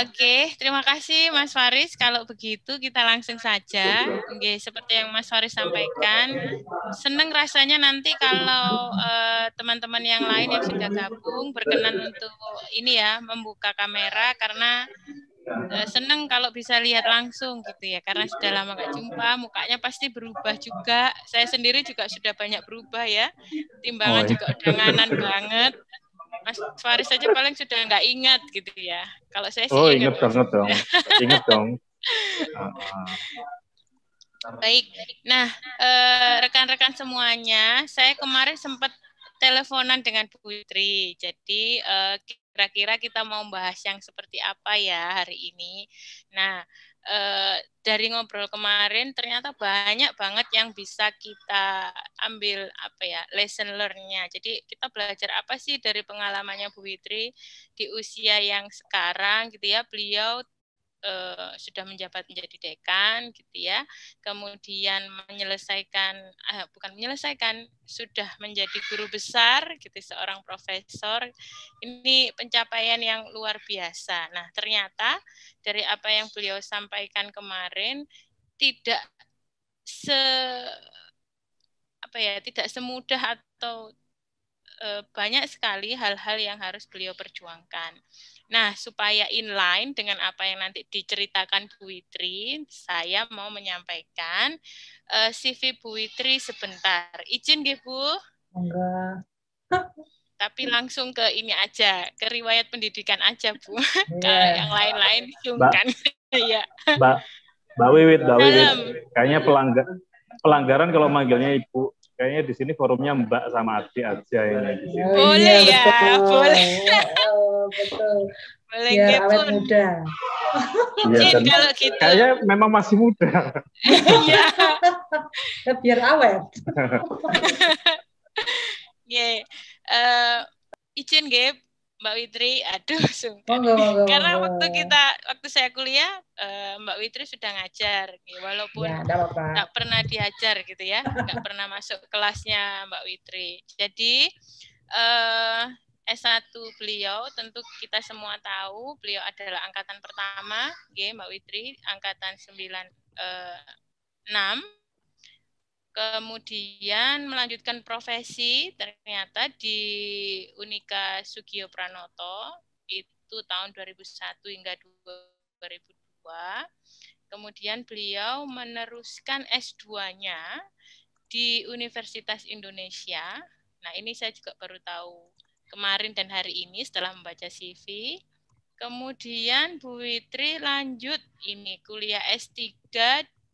Oke, terima kasih Mas Faris. Kalau begitu kita langsung saja. Oke, seperti yang Mas Faris sampaikan, senang rasanya nanti kalau teman-teman yang lain yang sudah gabung berkenan untuk ini ya membuka kamera karena senang kalau bisa lihat langsung gitu ya. Karena sudah lama nggak jumpa, mukanya pasti berubah juga. Saya sendiri juga sudah banyak berubah ya. Timbangan juga udah nganan banget. Mas Faris saja paling sudah nggak ingat gitu ya. Kalau saya sih ingat. Inget banget dong. Inget dong. Baik. Nah, rekan-rekan semuanya, saya kemarin sempat teleponan dengan Bu Witri. Jadi kira-kira kita mau bahas yang seperti apa ya hari ini. Nah, dari ngobrol kemarin ternyata banyak banget yang bisa kita ambil apa ya lesson learn-nya. Jadi kita belajar apa sih dari pengalamannya Bu Witri di usia yang sekarang gitu ya. Beliau sudah menjabat menjadi dekan gitu ya, kemudian sudah menjadi guru besar gitu, seorang profesor. Ini pencapaian yang luar biasa. Nah, ternyata dari apa yang beliau sampaikan kemarin tidak tidak semudah atau banyak sekali hal-hal yang harus beliau perjuangkan. Nah, supaya inline dengan apa yang nanti diceritakan Bu Witri, saya mau menyampaikan CV Bu Witri sebentar. Izin nggih, Bu? Enggak. Tapi langsung ke ini aja, ke riwayat pendidikan aja, Bu. Yeah. Yang lain-lain sungkan. Ya. Mbak Wiwit. Kayaknya pelanggaran kalau manggilnya Ibu. Kayaknya di sini forumnya Mbak sama Adi aja ini. Boleh ya, boleh. Betul. Boleh biar awet muda. Izin kalau gitu. Kayaknya memang masih muda. Iya. Biar awet. Izin nggih, Mbak Witri. Aduh, sungkan. Monggo. Karena waktu saya kuliah, Mbak Witri sudah ngajar, walaupun nggak pernah diajar gitu ya, nggak pernah masuk kelasnya Mbak Witri. Jadi S1 beliau tentu kita semua tahu, beliau adalah angkatan pertama, Mbak Witri, angkatan 96. Kemudian melanjutkan profesi ternyata di Unika Sugio Pranoto itu tahun 2001 hingga 2002. Kemudian beliau meneruskan S2-nya di Universitas Indonesia. Nah, ini saya juga baru tahu kemarin dan hari ini setelah membaca CV. Kemudian Bu Witri lanjut ini kuliah S3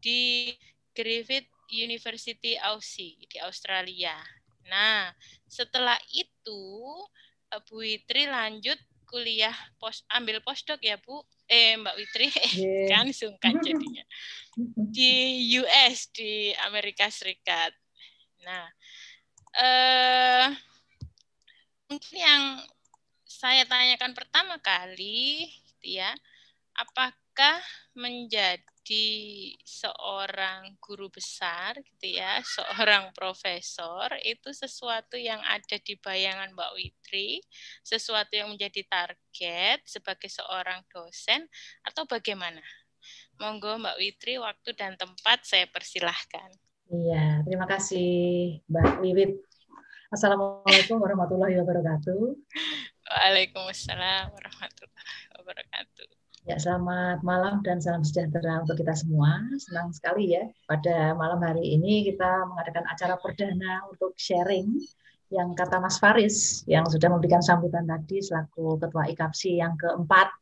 di Griffith University Aussie di Australia. Nah, setelah itu Bu Witri lanjut kuliah ambil postdoc ya Bu, Mbak Witri, kan sungkan jadinya, di US di Amerika Serikat. Nah, mungkin yang saya tanyakan pertama kali, ya, apakah menjadi seorang guru besar gitu ya, seorang profesor itu sesuatu yang ada di bayangan Mbak Witri, sesuatu yang menjadi target sebagai seorang dosen atau bagaimana? Monggo Mbak Witri, waktu dan tempat saya persilahkan. Iya, terima kasih Mbak Wiwit. Assalamualaikum warahmatullahi wabarakatuh. Waalaikumsalam warahmatullahi wabarakatuh. Ya, selamat malam dan salam sejahtera untuk kita semua. Senang sekali ya pada malam hari ini kita mengadakan acara perdana untuk sharing yang kata Mas Faris yang sudah memberikan sambutan tadi selaku Ketua IKAPSI yang keempat.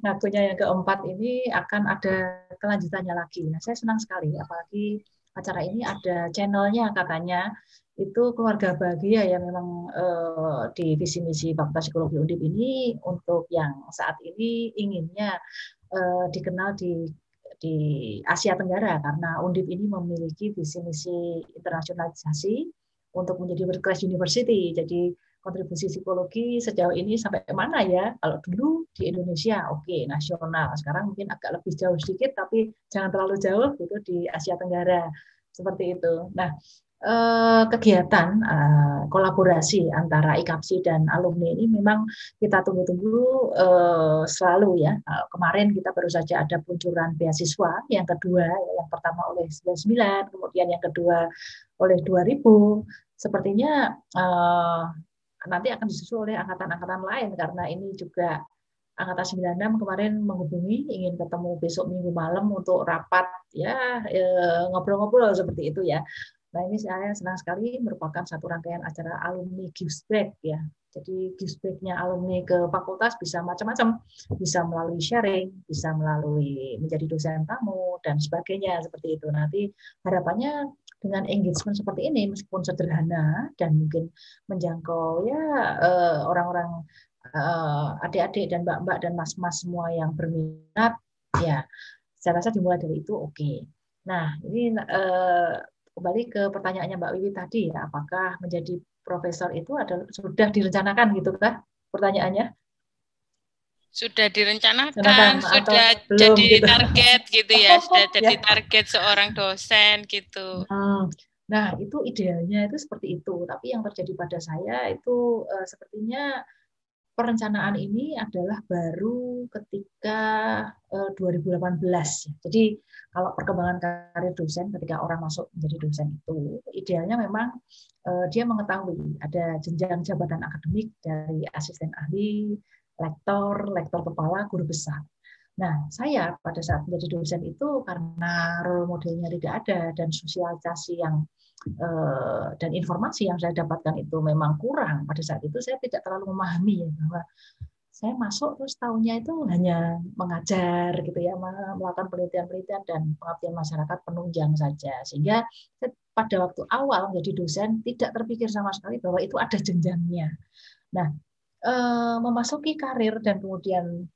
Ngakunya yang keempat ini akan ada kelanjutannya lagi. Nah, saya senang sekali apalagi acara ini ada channelnya katanya. Itu keluarga bahagia ya memang di visi misi Fakultas Psikologi Undip ini untuk yang saat ini inginnya dikenal di Asia Tenggara karena Undip ini memiliki visi misi internasionalisasi untuk menjadi world class university. Jadi kontribusi psikologi sejauh ini sampai mana ya? Kalau dulu di Indonesia oke, nasional. Sekarang mungkin agak lebih jauh sedikit tapi jangan terlalu jauh gitu di Asia Tenggara. Seperti itu. Nah, kegiatan kolaborasi antara IKAPSI dan alumni ini memang kita tunggu-tunggu selalu ya. Kemarin kita baru saja ada peluncuran beasiswa yang kedua, yang pertama oleh 99, kemudian yang kedua oleh 2000. Sepertinya nanti akan disusul oleh angkatan-angkatan lain karena ini juga Angkatan 96 kemarin menghubungi ingin ketemu besok Minggu malam untuk rapat ya ngobrol-ngobrol seperti itu ya. Nah ini saya senang sekali merupakan satu rangkaian acara alumni gives back ya. Jadi gives back-nya alumni ke fakultas bisa macam-macam, bisa melalui sharing, bisa melalui menjadi dosen tamu dan sebagainya seperti itu. Nanti harapannya dengan engagement seperti ini meskipun sederhana dan mungkin menjangkau ya orang-orang adik-adik dan mbak-mbak dan mas-mas semua yang berminat, ya saya rasa dimulai dari itu oke. Nah ini kembali ke pertanyaannya Mbak Wiwi tadi ya, apakah menjadi profesor itu sudah direncanakan gitu kah pertanyaannya? Sudah direncanakan, sudah belum, jadi gitu. Target gitu ya, sudah jadi target seorang dosen gitu. Nah itu idealnya itu seperti itu, tapi yang terjadi pada saya itu sepertinya perencanaan ini adalah baru ketika 2018. Jadi kalau perkembangan karir dosen ketika orang masuk menjadi dosen itu idealnya memang dia mengetahui ada jenjang jabatan akademik dari asisten ahli, lektor, lektor kepala, guru besar. Nah, saya pada saat menjadi dosen itu karena role modelnya tidak ada dan sosialisasi yang dan informasi yang saya dapatkan itu memang kurang pada saat itu, saya tidak terlalu memahami ya bahwa saya masuk terus tahunnya itu hanya mengajar gitu ya, melakukan penelitian-penelitian dan pengabdian masyarakat penunjang saja, sehingga pada waktu awal menjadi dosen tidak terpikir sama sekali bahwa itu ada jenjangnya. Nah, memasuki karir dan kemudian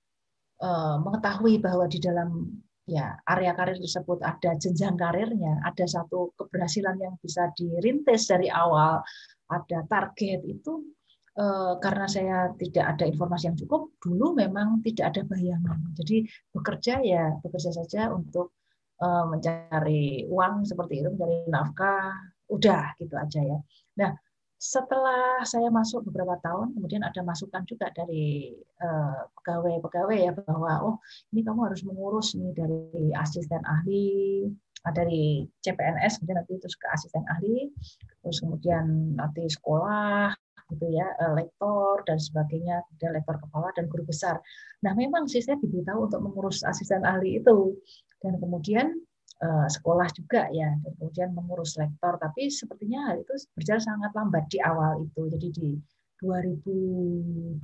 mengetahui bahwa di dalam ya area karir tersebut ada jenjang karirnya, ada satu keberhasilan yang bisa dirintis dari awal, ada target itu karena saya tidak ada informasi yang cukup dulu, memang tidak ada bayangan. Jadi bekerja saja untuk mencari uang seperti itu, mencari nafkah, udah gitu aja ya. Nah, setelah saya masuk beberapa tahun, kemudian ada masukan juga dari pegawai-pegawai ya bahwa oh ini kamu harus mengurus ini dari asisten ahli, dari CPNS, kemudian nanti terus ke asisten ahli, terus kemudian nanti sekolah gitu ya, lektor dan sebagainya, kemudian lektor kepala dan guru besar. Nah memang sih saya diberitahu untuk mengurus asisten ahli itu dan kemudian sekolah juga ya, dan kemudian mengurus lektor, tapi sepertinya hal itu berjalan sangat lambat di awal itu. Jadi di 2002,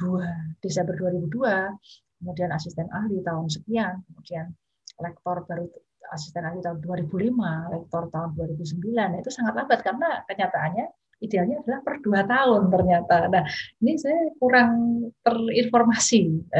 Desember 2002, kemudian asisten ahli tahun sekian, kemudian lektor baru asisten ahli tahun 2005, lektor tahun 2009. Itu sangat lambat karena kenyataannya idealnya adalah per 2 tahun ternyata. Nah, ini saya kurang terinformasi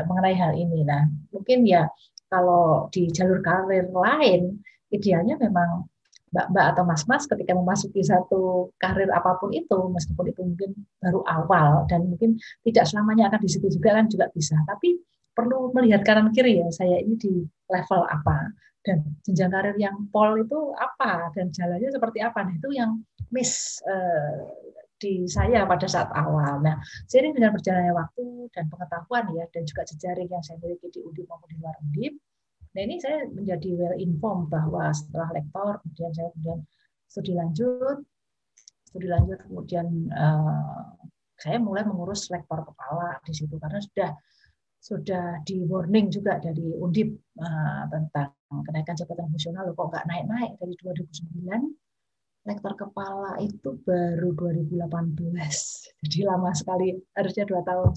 mengenai hal ini. Nah, mungkin ya kalau di jalur karir lain, idealnya memang mbak-mbak atau mas-mas ketika memasuki satu karir apapun itu, meskipun itu mungkin baru awal dan mungkin tidak selamanya akan di situ juga kan juga bisa, tapi perlu melihat kanan kiri ya, saya ini di level apa dan jenjang karir yang pol itu apa dan jalannya seperti apa. Nah itu yang miss di saya pada saat awal. Nah, seiring dengan berjalannya waktu dan pengetahuan ya, dan juga jejaring yang saya miliki di Undip maupun di luar Undip, nah ini saya menjadi well informed bahwa setelah lektor, kemudian saya studi lanjut, kemudian saya mulai mengurus lektor kepala di situ karena sudah di warning juga dari Undip tentang kenaikan jabatan fungsional, kok nggak naik-naik dari 2009. Lektor kepala itu baru 2018, jadi lama sekali, harusnya 2 tahun.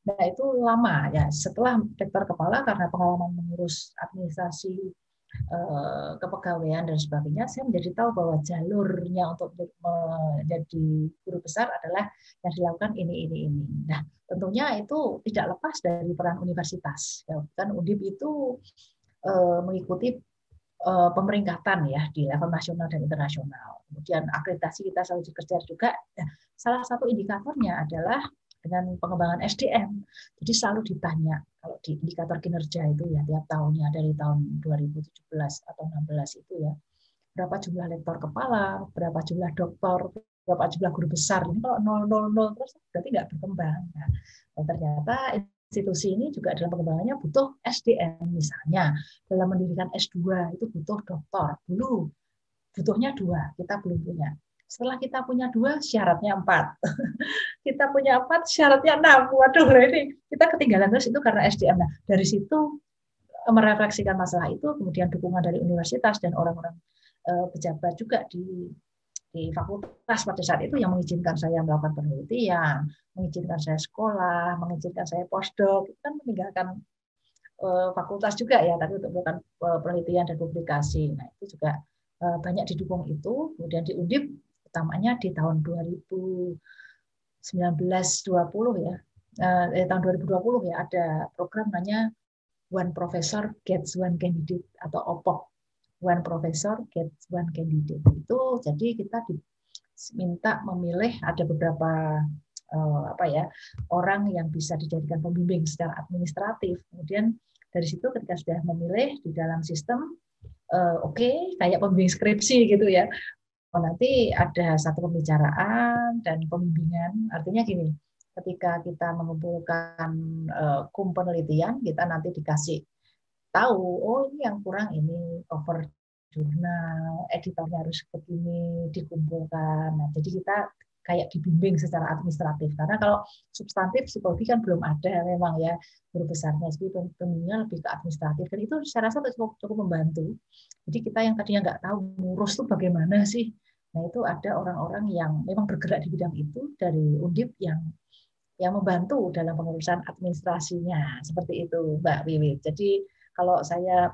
Nah itu lama ya. Setelah lektor kepala karena pengalaman mengurus administrasi kepegawaian dan sebagainya, saya menjadi tahu bahwa jalurnya untuk menjadi guru besar adalah yang dilakukan ini. Nah tentunya itu tidak lepas dari peran universitas. Ya, kan Undip itu mengikuti pemeringkatan ya di level nasional dan internasional. Kemudian akreditasi kita selalu dikejar juga. Nah, salah satu indikatornya adalah dengan pengembangan SDM. Jadi selalu ditanya kalau di indikator kinerja itu ya tiap tahunnya dari tahun 2017 atau 16 itu ya. berapa jumlah lektor kepala, berapa jumlah doktor, berapa jumlah guru besar. Ini kalau 000 terus berarti nggak berkembang. Nah, ternyata institusi ini juga dalam pengembangannya butuh SDM. Misalnya dalam mendirikan S2 itu butuh doktor. Dulu butuhnya 2, kita belum punya. Setelah kita punya 2, syaratnya 4. Kita punya 4, syaratnya 6. Waduh, ini kita ketinggalan terus itu karena SDM. Nah, dari situ merefleksikan masalah itu, kemudian dukungan dari universitas dan orang-orang pejabat juga di fakultas pada saat itu yang mengizinkan saya melakukan penelitian, mengizinkan saya sekolah, mengizinkan saya postdoc, itu kan meninggalkan fakultas juga ya, tapi untuk melakukan penelitian dan publikasi. Nah, itu juga banyak didukung itu. Kemudian di Undip, utamanya di tahun 2019-20 ya, tahun 2020 ya, ada program namanya One Professor Gets One Candidate atau OPOC. One Professor Gets One Candidate. Itu jadi kita diminta memilih, ada beberapa orang yang bisa dijadikan pembimbing secara administratif. Kemudian dari situ ketika sudah memilih di dalam sistem, kayak pembimbing skripsi gitu ya. Nanti ada satu pembicaraan dan pembimbingan. Artinya gini, ketika kita mengumpulkan penelitian, kita nanti dikasih tahu, oh ini yang kurang ini, cover jurnal, editornya harus begini, dikumpulkan. Nah, jadi kita kayak dibimbing secara administratif. Karena kalau substantif psikologi kan belum ada memang ya guru besarnya. Jadi pembimbingnya lebih ke administratif. Dan itu saya rasa cukup membantu. Jadi kita yang tadinya nggak tahu ngurus tuh bagaimana sih. Nah, itu ada orang-orang yang memang bergerak di bidang itu dari Undip yang membantu dalam pengurusan administrasinya. Seperti itu, Mbak Wiwi. Jadi kalau saya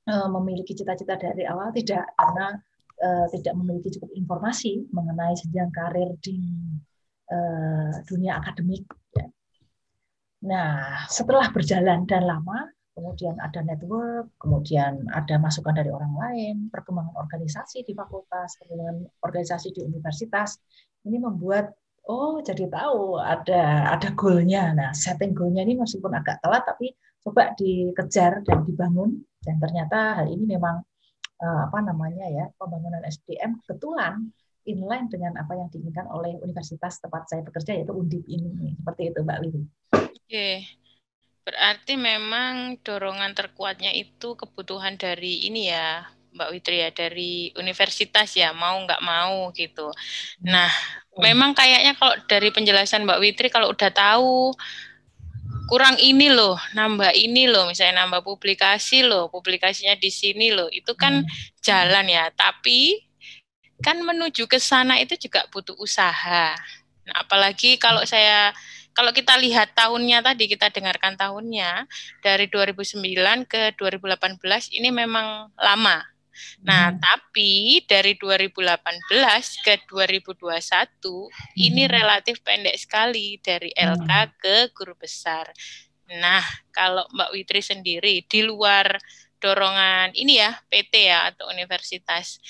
memiliki cita-cita dari awal tidak, karena tidak memiliki cukup informasi mengenai jenjang karir di dunia akademik. Nah, setelah berjalan dan lama, kemudian ada network, kemudian ada masukan dari orang lain, perkembangan organisasi di fakultas, perkembangan organisasi di universitas, ini membuat jadi tahu ada goalnya. Nah, setting goalnya ini meskipun agak telat, tapi coba dikejar dan dibangun. Dan ternyata hal ini memang pembangunan SDM kebetulan inline dengan apa yang diinginkan oleh universitas tempat saya bekerja, yaitu Undip ini. Seperti itu, Mbak Lili. Oke. Berarti memang dorongan terkuatnya itu kebutuhan dari ini ya, Mbak Witri ya, dari universitas ya, mau nggak mau gitu. Nah, memang kayaknya kalau dari penjelasan Mbak Witri, kalau udah tahu kurang ini loh, nambah ini loh, misalnya nambah publikasi loh, publikasinya di sini loh, itu kan jalan ya. Tapi kan menuju ke sana itu juga butuh usaha. Nah, apalagi kalau kita lihat tahunnya tadi, kita dengarkan tahunnya dari 2009 ke 2018 ini memang lama. Nah, tapi dari 2018 ke 2021 ini relatif pendek sekali dari LK ke guru besar. Nah, kalau Mbak Witri sendiri di luar dorongan ini ya, PT ya atau universitas,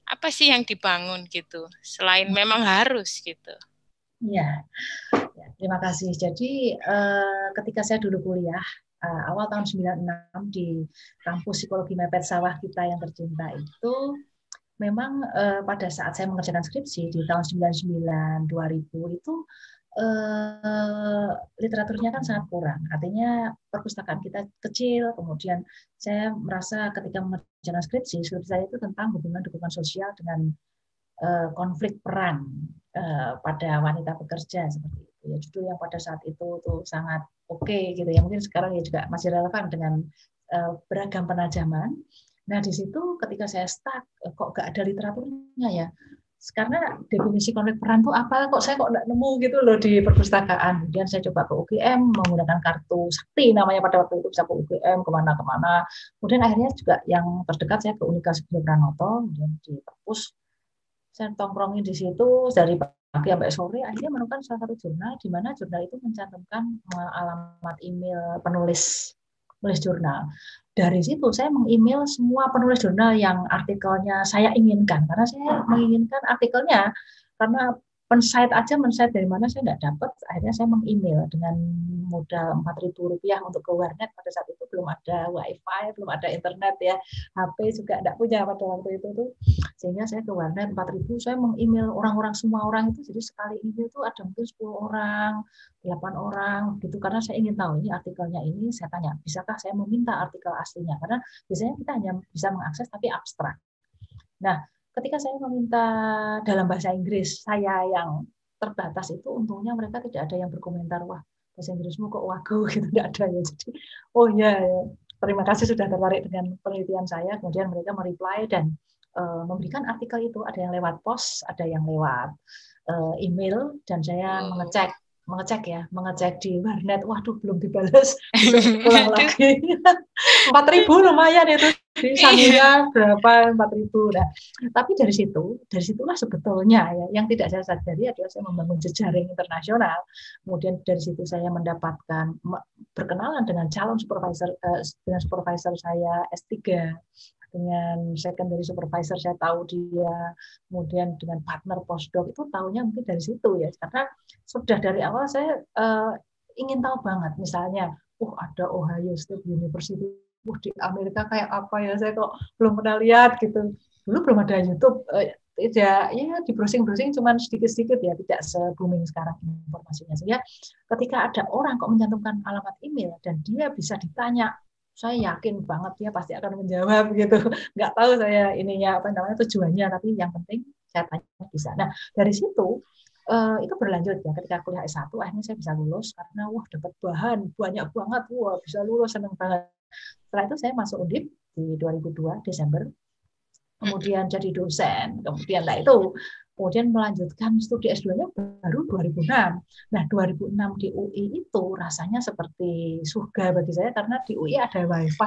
apa sih yang dibangun gitu selain memang harus gitu? Ya, terima kasih. Jadi ketika saya dulu kuliah awal tahun 96 di kampus psikologi Mepet Sawah kita yang tercinta itu, memang pada saat saya mengerjakan skripsi di tahun 99 2000 itu literaturnya kan sangat kurang. Artinya perpustakaan kita kecil. Kemudian saya merasa ketika mengerjakan skripsi saya itu tentang hubungan dukungan sosial dengan konflik peran pada wanita pekerja seperti itu. Ya, judul yang pada saat itu tuh sangat oke gitu ya. Mungkin sekarang ya juga masih relevan dengan beragam penajaman. Nah, di situ ketika saya stuck, kok nggak ada literaturnya ya. Karena definisi konflik peran itu apa? Kok saya nggak nemu gitu loh di perpustakaan. Kemudian saya coba ke UGM menggunakan kartu sakti namanya pada waktu itu, bisa ke UGM kemana-kemana. Kemudian akhirnya juga yang terdekat saya ke Universitas Sudirman Pranoto, kemudian di perpus. Saya tongkrongin di situ dari pagi sampai sore, akhirnya menemukan salah satu jurnal di mana jurnal itu mencantumkan alamat email penulis jurnal. Dari situ saya meng-email semua penulis jurnal yang artikelnya saya inginkan, karena saya menginginkan artikelnya karena men-site dari mana saya nggak dapat, akhirnya saya meng-email dengan modal Rp4.000 untuk ke warnet. Pada saat itu belum ada wifi, belum ada internet ya, HP juga nggak punya pada waktu itu tuh, sehingga saya ke warnet 4.000, saya meng-email orang-orang, semua orang itu, jadi sekali email itu ada mungkin 10 orang, 8 orang gitu, karena saya ingin tahu ini artikelnya ini, saya tanya, bisakah saya meminta artikel aslinya, karena biasanya kita hanya bisa mengakses tapi abstrak. Nah, ketika saya meminta dalam bahasa Inggris, saya yang terbatas itu, untungnya mereka tidak ada yang berkomentar, wah bahasa Inggrismu kok wagu gitu, tidak ada ya. Jadi, oh ya, terima kasih sudah tertarik dengan penelitian saya. Kemudian mereka mereply dan memberikan artikel itu, ada yang lewat pos, ada yang lewat email, dan saya mengecek di warnet, waduh belum dibalas, ulang lagi. 4.000 lumayan itu, di sanunya berapa 4.000. Nah, tapi dari situlah sebetulnya ya, yang tidak saya sadari adalah saya membangun jejaring internasional. Kemudian dari situ saya mendapatkan berkenalan dengan calon supervisor, dengan supervisor saya S3, dengan secondary supervisor saya tahu dia, kemudian dengan partner postdoc itu tahunya mungkin dari situ ya, karena sudah dari awal saya ingin tahu banget, misalnya ada Ohio State University, di Amerika kayak apa ya, saya kok belum pernah lihat gitu. Dulu belum ada YouTube, ya di browsing cuman sedikit-sedikit ya, tidak se-booming sekarang informasinya. Sehingga ketika ada orang kok mencantumkan alamat email dan dia bisa ditanya, saya yakin banget dia pasti akan menjawab gitu. Nggak tahu saya ininya tujuannya, tapi yang penting saya tanya bisa. Nah, dari situ itu berlanjut ya, ketika kuliah S1 akhirnya saya bisa lulus karena dapat bahan banyak banget, bisa lulus, seneng banget. Setelah itu saya masuk Undip di 2002 Desember, kemudian jadi dosen, kemudian melanjutkan studi S2-nya baru 2006. Nah, 2006 di UI itu rasanya seperti surga bagi saya, karena di UI ada wifi.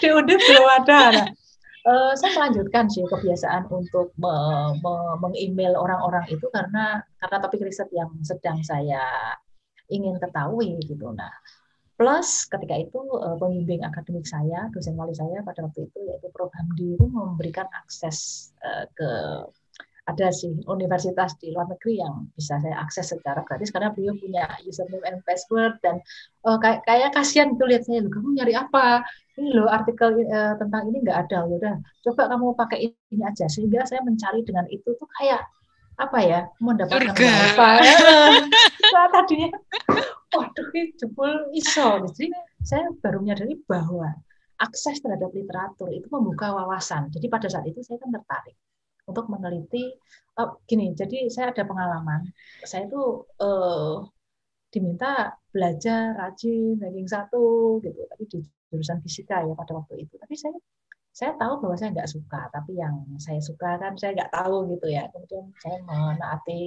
Di Undip belum ada. Nah, saya melanjutkan sih kebiasaan untuk meng-email orang-orang itu karena topik riset yang sedang saya ingin ketahui gitu. Nah, plus ketika itu pembimbing akademik saya, dosen wali saya pada waktu itu, yaitu Prof. Hamdi, itu memberikan akses ada sih universitas di luar negeri yang bisa saya akses secara gratis karena beliau punya username and password, dan kayak kasihan itu lihat saya, kamu nyari apa? Ini loh artikel tentang ini nggak ada, udah coba kamu pakai ini aja, sehingga saya mencari dengan itu tuh kayak apa ya, mendapatkan wifi. Nah, tadinya jebul iso. Jadi saya baru menyadari bahwa akses terhadap literatur itu membuka wawasan. Jadi pada saat itu saya kan tertarik untuk meneliti gini. Jadi saya ada pengalaman. Saya itu diminta belajar rajin ranking 1 gitu, tapi di jurusan fisika ya pada waktu itu. Tapi saya tahu bahwa saya nggak suka, tapi yang saya suka kan saya nggak tahu gitu ya. Kemudian saya menaati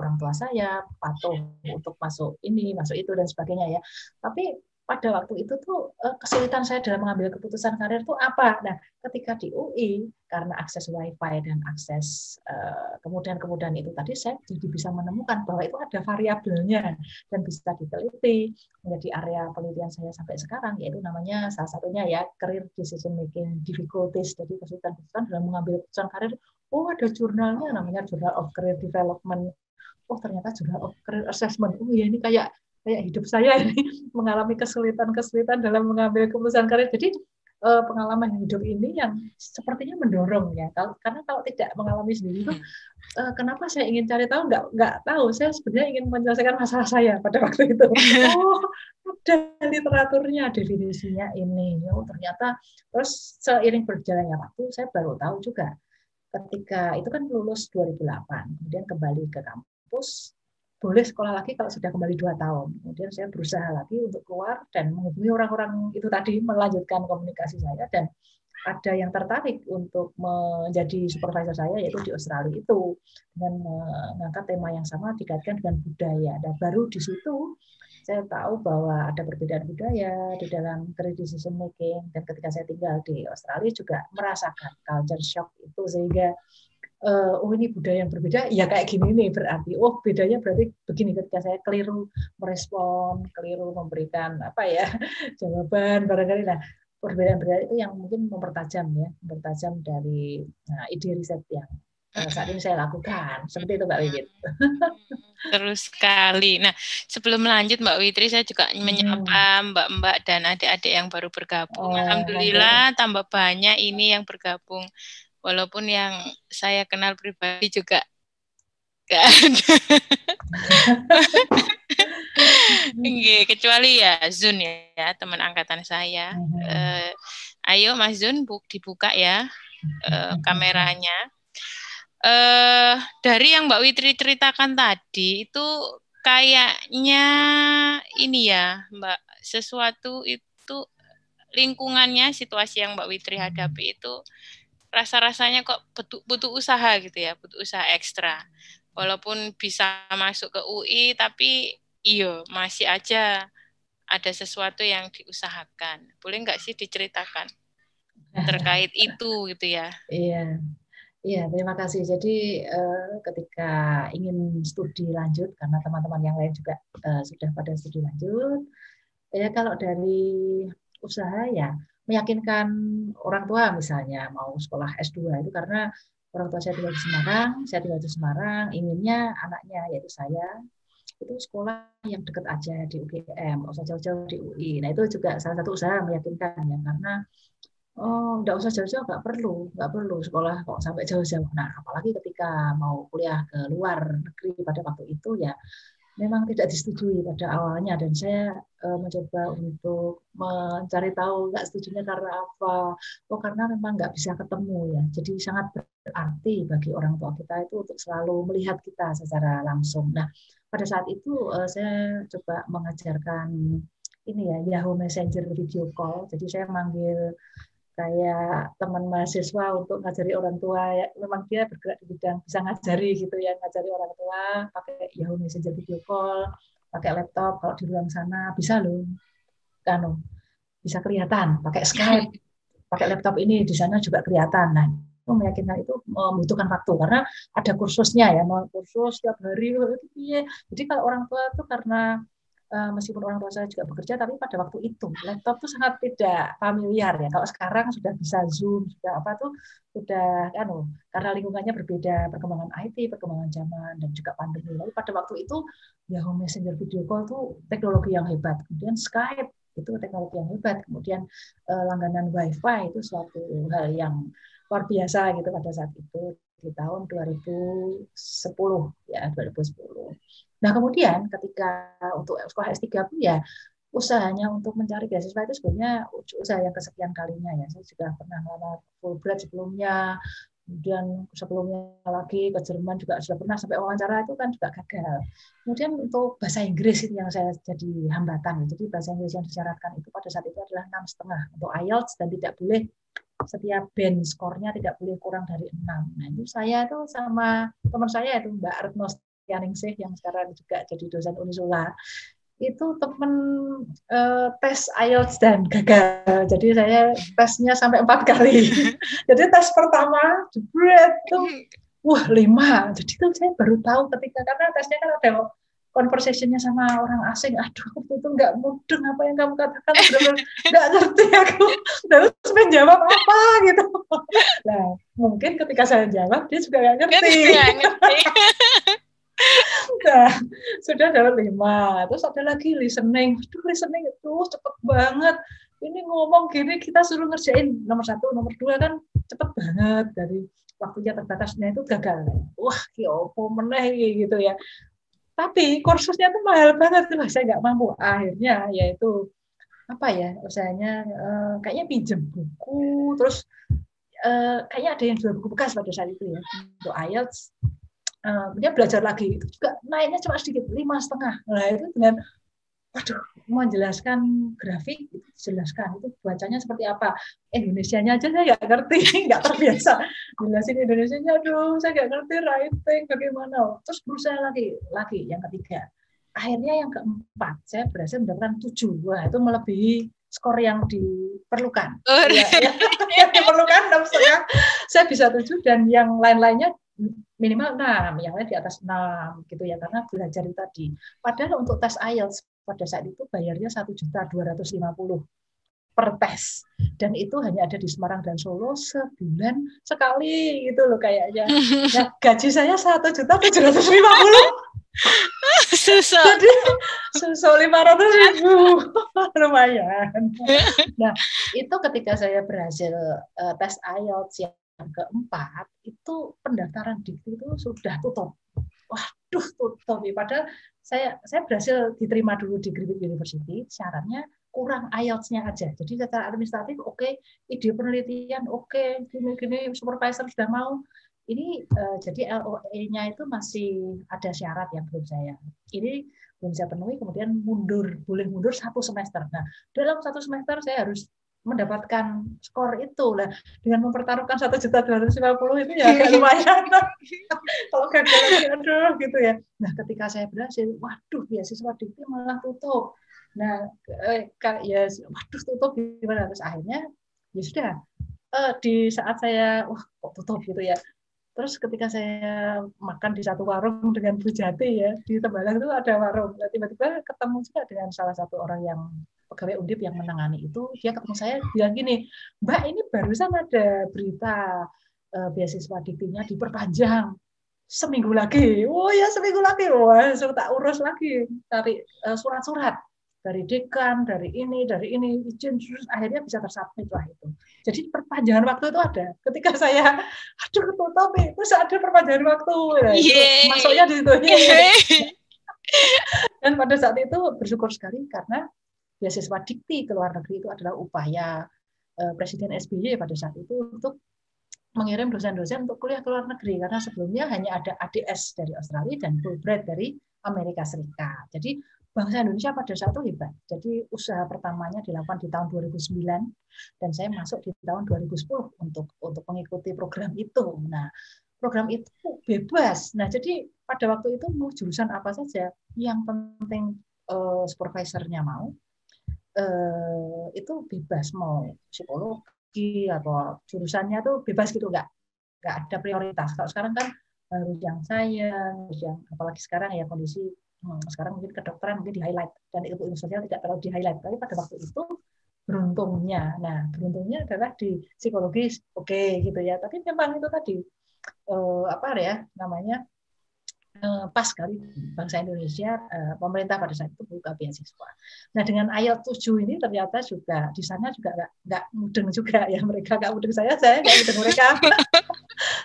orang tua saya, patuh untuk masuk ini, masuk itu dan sebagainya ya. Tapi pada waktu itu tuh kesulitan saya dalam mengambil keputusan karir tuh apa? Nah, ketika di UI karena akses wifi dan akses kemudian itu tadi, saya jadi bisa menemukan bahwa itu ada variabelnya dan bisa diteliti menjadi area penelitian saya sampai sekarang, yaitu namanya salah satunya ya career decision making difficulties. Jadi kesulitan dalam mengambil keputusan karir. Ada jurnalnya namanya Journal of Career Development. Ternyata Journal of Career Assessment. Ya ini kayak hidup saya ini mengalami kesulitan dalam mengambil keputusan karir. Jadi pengalaman hidup ini yang sepertinya mendorong ya. Karena kalau tidak mengalami sendiri itu, kenapa saya ingin cari tahu, nggak tahu. Saya sebenarnya ingin menyelesaikan masalah saya pada waktu itu. Ada literaturnya, definisinya ini. Ternyata terus seiring berjalannya waktu saya baru tahu juga. Ketika itu kan lulus 2008, kemudian kembali ke kampus, boleh sekolah lagi kalau sudah kembali 2 tahun. Kemudian saya berusaha lagi untuk keluar dan menghubungi orang-orang itu tadi, melanjutkan komunikasi saya, dan ada yang tertarik untuk menjadi supervisor saya, yaitu di Australia itu, dengan mengangkat tema yang sama dikaitkan dengan budaya. Dan baru di situ saya tahu bahwa ada perbedaan budaya di dalam career decision making, dan ketika saya tinggal di Australia juga merasakan culture shock itu, sehingga ini budaya yang berbeda, ya kayak gini nih berarti, bedanya berarti begini. Ketika saya keliru merespon, keliru memberikan jawaban barangkali. Nah, perbedaan itu yang mungkin mempertajam dari ide riset yang saat ini saya lakukan. Seperti itu Mbak Wiwit. Terus sekali. Nah, sebelum lanjut Mbak Witri, saya juga menyapa Mbak-mbak dan adik-adik yang baru bergabung. Alhamdulillah tambah banyak ini yang bergabung. Walaupun yang saya kenal pribadi juga nggak ada. Kecuali ya Zun ya, teman angkatan saya. Ayo Mas Zun, dibuka ya kameranya. Dari yang Mbak Witri ceritakan tadi itu kayaknya ini ya Mbak, sesuatu itu lingkungannya, situasi yang Mbak Witri hadapi itu rasa-rasanya kok butuh usaha gitu ya, butuh usaha ekstra. Walaupun bisa masuk ke UI, tapi masih aja ada sesuatu yang diusahakan. Boleh nggak sih diceritakan terkait itu gitu ya? Iya. Iya, terima kasih. Jadi ketika ingin studi lanjut, karena teman-teman yang lain juga sudah pada studi lanjut, ya kalau dari usaha ya meyakinkan orang tua misalnya mau sekolah S2 itu karena orang tua saya tinggal di Semarang, inginnya anaknya yaitu saya itu sekolah yang dekat aja di UGM, nggak usah jauh-jauh di UI. Nah itu juga salah satu usaha meyakinkan ya, karena nggak usah jauh-jauh, nggak perlu sekolah kok sampai jauh-jauh. Nah, apalagi ketika mau kuliah ke luar negeri pada waktu itu ya memang tidak disetujui pada awalnya, dan saya mencoba untuk mencari tahu nggak setujunya karena apa. Karena memang nggak bisa ketemu ya. Jadi sangat berarti bagi orang tua kita itu untuk selalu melihat kita secara langsung. Nah, pada saat itu saya coba mengajarkan ini ya Yahoo Messenger video call. Jadi saya manggil kayak teman mahasiswa untuk ngajari orang tua ya, memang dia bergerak di bidang bisa ngajari gitu ya, ngajari orang tua pakai Yahoo Messenger video call, pakai laptop, kalau di ruang sana bisa loh, kan bisa kelihatan pakai Skype, pakai laptop ini di sana juga kelihatan. Nah itu meyakinkan, itu membutuhkan waktu karena ada kursusnya ya, mau kursus setiap hari itu. Jadi kalau orang tua itu karena meskipun orang tua saya juga bekerja, tapi pada waktu itu laptop tuh sangat tidak familiar ya. Kalau sekarang sudah bisa Zoom, sudah apa tuh, sudah karena lingkungannya berbeda, perkembangan IT, perkembangan zaman, dan juga pandemi. Tapi pada waktu itu Yahoo Messenger video call tuh teknologi yang hebat. Kemudian Skype itu teknologi yang hebat. Kemudian langganan WiFi itu suatu hal yang luar biasa gitu pada saat itu di tahun 2010 ya, 2010. Nah, kemudian ketika untuk sekolah S3 pun ya usahanya untuk mencari beasiswa itu sebenarnya usaha yang kesekian kalinya ya. Saya juga pernah melamar Fulbright sebelumnya, kemudian sebelumnya lagi ke Jerman juga sudah pernah, sampai wawancara itu kan juga gagal. Kemudian untuk bahasa Inggris itu yang saya jadi hambatan. Jadi bahasa Inggris yang disyaratkan itu pada saat itu adalah 6,5 untuk IELTS, dan tidak boleh setiap band skornya tidak boleh kurang dari 6. Nah, itu saya itu sama teman saya itu Mbak Retno Yaningsih yang sekarang juga jadi dosen Unisula, itu temen tes IELTS dan gagal. Jadi saya tesnya sampai 4 kali. Jadi tes pertama jebret tuh 5. Jadi itu saya baru tahu ketika, karena tesnya kan ada conversation-nya sama orang asing. Aduh, itu nggak mudeng apa yang kamu katakan, benar-benar nggak ngerti aku. Terus menjawab apa gitu. Nah, mungkin ketika saya jawab dia juga nggak ngerti. Nah, sudah dapat 5. Terus ada lagi listening. Listening itu cepet banget. Ini ngomong gini kita suruh ngerjain nomor 1, nomor 2 kan cepet banget, dari waktunya terbatasnya itu gagal. Wah, kiopo meneh gitu ya. Tapi kursusnya tuh mahal banget tuh, saya nggak mampu. Akhirnya yaitu usahanya kayaknya pinjem buku, terus kayaknya ada yang jual buku bekas pada saat itu ya untuk IELTS. Dia belajar lagi, itu juga naiknya cuma sedikit, 5,5. Nah itu dengan menjelaskan grafik, itu dijelaskan itu bacanya seperti apa, Indonesianya aja saya nggak ngerti, nggak terbiasa jelasin Indonesianya, saya nggak ngerti writing bagaimana. Terus berusaha lagi yang ketiga, akhirnya yang keempat saya berhasil mendapatkan 7. Wah, itu melebihi skor yang diperlukan. Yang diperlukan 6,5, saya bisa 7, dan yang lain-lainnya minimal 6, yang lain di atas 6 gitu ya, karena belajar itu tadi. Padahal untuk tes IELTS pada saat itu bayarnya 1.250.000. per tes. Dan itu hanya ada di Semarang dan Solo sebulan sekali gitu loh kayaknya. Nah, gaji saya 1.750.000. Susu. Jadi susu 500.000 lumayan. Nah, itu ketika saya berhasil tes IELTS yang keempat, itu pendaftaran dikti itu sudah tutup. Waduh, tutup. Padahal saya berhasil diterima dulu di Griffith University, syaratnya kurang IELTS-nya aja. Jadi secara administratif oke, ide penelitian oke, gini-gini supervisor sudah mau. Ini jadi LOE-nya itu masih ada syarat yang belum saya. Ini belum saya penuhi, kemudian boleh mundur 1 semester. Nah, dalam 1 semester saya harus mendapatkan skor itu. Nah, dengan mempertaruhkan 1.250.000 itu ya agak lumayan. Kalau gagal lagi, aduh gitu ya. Nah, ketika saya berhasil, waduh, beasiswa dikti malah tutup. Nah, ya waduh tutup gimana? Terus akhirnya ya sudah. Di saat saya kok tutup gitu ya. Terus ketika saya makan di satu warung dengan Bu Jati ya, di Tembalang itu ada warung. Nah, tiba-tiba ketemu juga dengan salah satu orang yang pegawai Undip yang menangani itu. Dia ketemu saya bilang gini, Mbak ini barusan ada berita beasiswa diktinya diperpanjang seminggu lagi. Oh ya seminggu lagi. Wah, saya tak urus lagi cari surat-surat dari dekan, dari ini, izin, terus akhirnya bisa tersubmit lah itu. Jadi perpanjangan waktu itu ada. Ketika saya, ketutup, terus ada perpanjangan waktu. Nah, masuknya di situ. Dan pada saat itu bersyukur sekali karena beasiswa dikti ke luar negeri itu adalah upaya Presiden SBY pada saat itu untuk mengirim dosen-dosen untuk kuliah ke luar negeri. Karena sebelumnya hanya ada ADS dari Australia dan Fulbright dari Amerika Serikat. Jadi bangsa Indonesia pada saat itu hebat. Jadi usaha pertamanya dilakukan di tahun 2009 dan saya masuk di tahun 2010 untuk mengikuti program itu. Nah, program itu bebas. Nah, jadi pada waktu itu mau jurusan apa saja, yang penting supervisornya mau, itu bebas, mau psikologi atau jurusannya tuh bebas gitu, nggak ada prioritas. Kalau sekarang kan harus yang sains, yang apalagi sekarang ya kondisi sekarang mungkin kedokteran mungkin di highlight dan ilmu sosial tidak terlalu di highlight. Tapi pada waktu itu beruntungnya adalah di psikologis oke, gitu ya. Tapi memang itu tadi pas kali bangsa Indonesia, pemerintah pada saat itu buka beasiswa. Nah, dengan IELTS 7 ini ternyata juga di sana juga nggak mudeng juga ya, mereka nggak mudeng saya nggak mudeng mereka.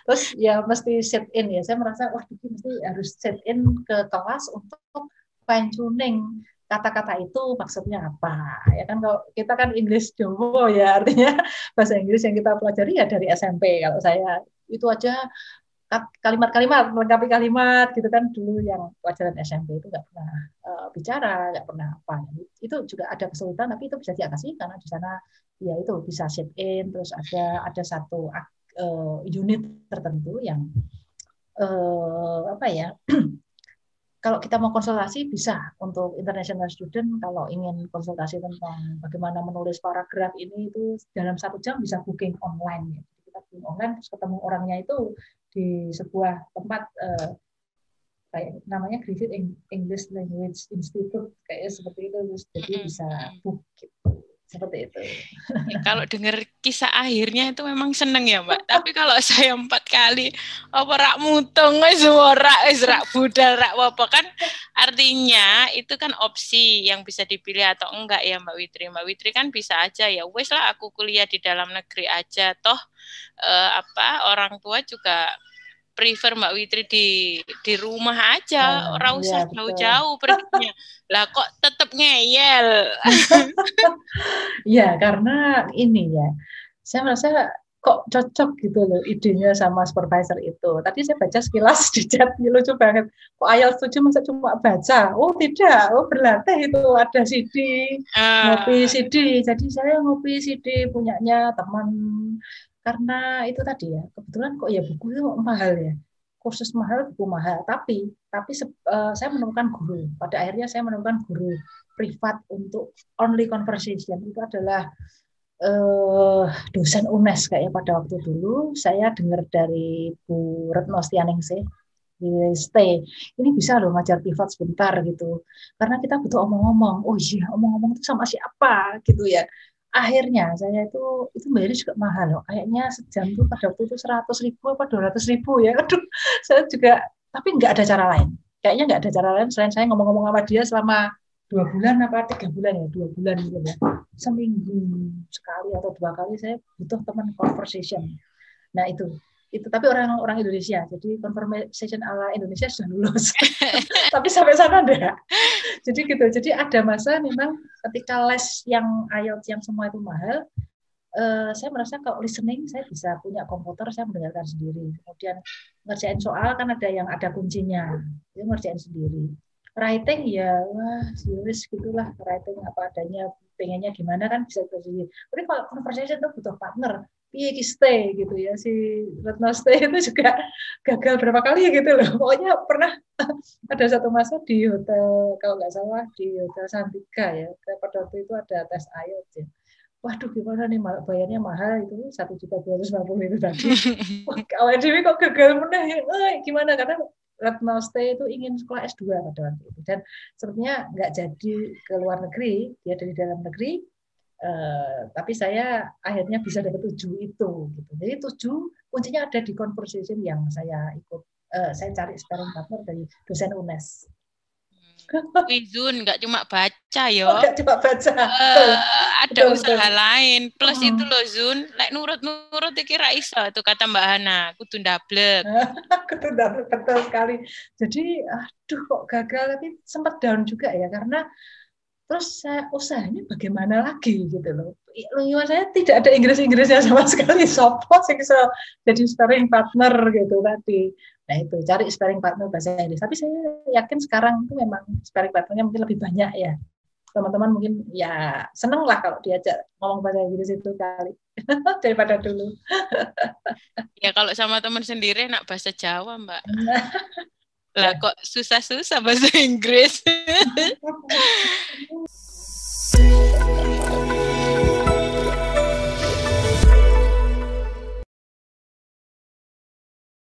Terus ya mesti sit in ya, saya merasa mesti harus sit in ke kelas untuk fine tuning kata-kata itu maksudnya apa ya kan. Kalau kita kan English Jowo ya, artinya bahasa Inggris yang kita pelajari ya dari SMP. Kalau saya itu aja kalimat-kalimat, melengkapi kalimat gitu kan. Dulu yang pelajaran SMP itu nggak pernah bicara, nggak pernah apa. Itu juga ada kesulitan, tapi itu bisa diatasi karena di sana ya itu bisa sit in. Terus ada satu unit tertentu yang kalau kita mau konsultasi bisa untuk international student. Kalau ingin konsultasi tentang bagaimana menulis paragraf ini itu dalam 1 jam bisa booking online. Jadi kita booking online terus ketemu orangnya itu di sebuah tempat kayak namanya Griffith English Language Institute kayak seperti itu. Terus jadi bisa book gitu. Seperti itu. Kalau dengar kisah akhirnya itu memang seneng ya Mbak. Tapi kalau saya 4 kali apa rak mutung rak budal rak apa kan, artinya itu kan opsi yang bisa dipilih atau enggak ya Mbak Witri. Mbak Witri kan bisa aja ya wes lah aku kuliah di dalam negeri aja, toh orang tua juga prefer Mbak Witri di rumah aja, ora usah jauh-jauh perginya. Lah kok tetap ngeyel. Ya, karena ini ya, saya merasa kok cocok gitu loh idenya sama supervisor itu. Tadi saya baca sekilas di chat, lucu banget. Kok IELTS 7 masa cuma baca? Oh tidak, berlatih itu ada CD, ngopi CD. Jadi saya ngopi CD punyanya teman. Karena itu tadi ya, kebetulan kok ya buku itu mahal ya. Kursus mahal, buku mahal. Tapi saya menemukan guru. Pada akhirnya saya menemukan guru privat untuk only conversation. Itu adalah dosen UNES kayaknya pada waktu dulu. Saya dengar dari Bu Retno Stianingsih di stay. Ini bisa loh ngajar privat sebentar gitu. Karena kita butuh omong-omong. Oh iya, omong-omong itu sama siapa gitu ya. akhirnya saya itu bayarnya juga mahal loh. Kayaknya sejam tuh pada waktu itu 100.000 apa 200.000 ya. Aduh, saya juga, tapi nggak ada cara lain. Kayaknya nggak ada cara lain selain saya ngomong-ngomong sama dia selama 2 bulan apa 3 bulan ya, 2 bulan gitu ya. Seminggu sekali atau 2 kali saya butuh teman conversation. Nah itu tapi orang Indonesia, jadi conversation ala Indonesia sudah lulus. Tapi sampai sana enggak. Jadi gitu. Jadi ada masa memang ketika les yang IELTS yang semua itu mahal, saya merasa kalau listening saya bisa punya komputer, saya mendengarkan sendiri. Kemudian ngerjain soal kan ada yang ada kuncinya, itu ngerjain sendiri. Writing ya, wah serius gitulah, writing apa adanya, pengennya gimana kan bisa sendiri. Tapi kalau conversation itu butuh partner. Piye ki stay gitu ya, si Retno Stay itu juga gagal berapa kali gitu loh. Pokoknya pernah ada satu masa di hotel, kalau nggak salah di Hotel Santika ya, pada waktu itu ada tes IELTS ya. Waduh gimana nih, bayarnya mahal itu 1.250.000 itu tadi. Awal dewi kok gagal meneh, gimana, karena Retno Stay itu ingin sekolah S2 pada waktu itu, dan sepertinya nggak jadi ke luar negeri, dia dari dalam negeri. Tapi saya akhirnya bisa dapat 7 itu gitu. Jadi 7 kuncinya ada di conversation yang saya ikut, saya cari sparring partner dari dosen UNES. Zun nggak cuma baca yo. Nggak cuma baca. Ada usaha lain. Plus itu loh Zun, like nurut dikira iso itu kata Mbak Hana, kudu ndablek. Kudu ndablek, betul sekali. Jadi aduh kok gagal, tapi sempat down juga ya, karena terus saya usahanya bagaimana lagi gitu loh. Lingkungan saya tidak ada Inggris-Inggrisnya sama sekali. Sopo sih bisa jadi sparring partner gitu tadi. Nah itu cari sparring partner bahasa Inggris. Tapi saya yakin sekarang itu memang sparring partnernya mungkin lebih banyak ya. Teman-teman mungkin ya seneng lah kalau diajak ngomong bahasa Inggris itu kali daripada dulu. Ya kalau sama teman sendiri enak bahasa Jawa Mbak. Lah kok susah-susah bahasa Inggris.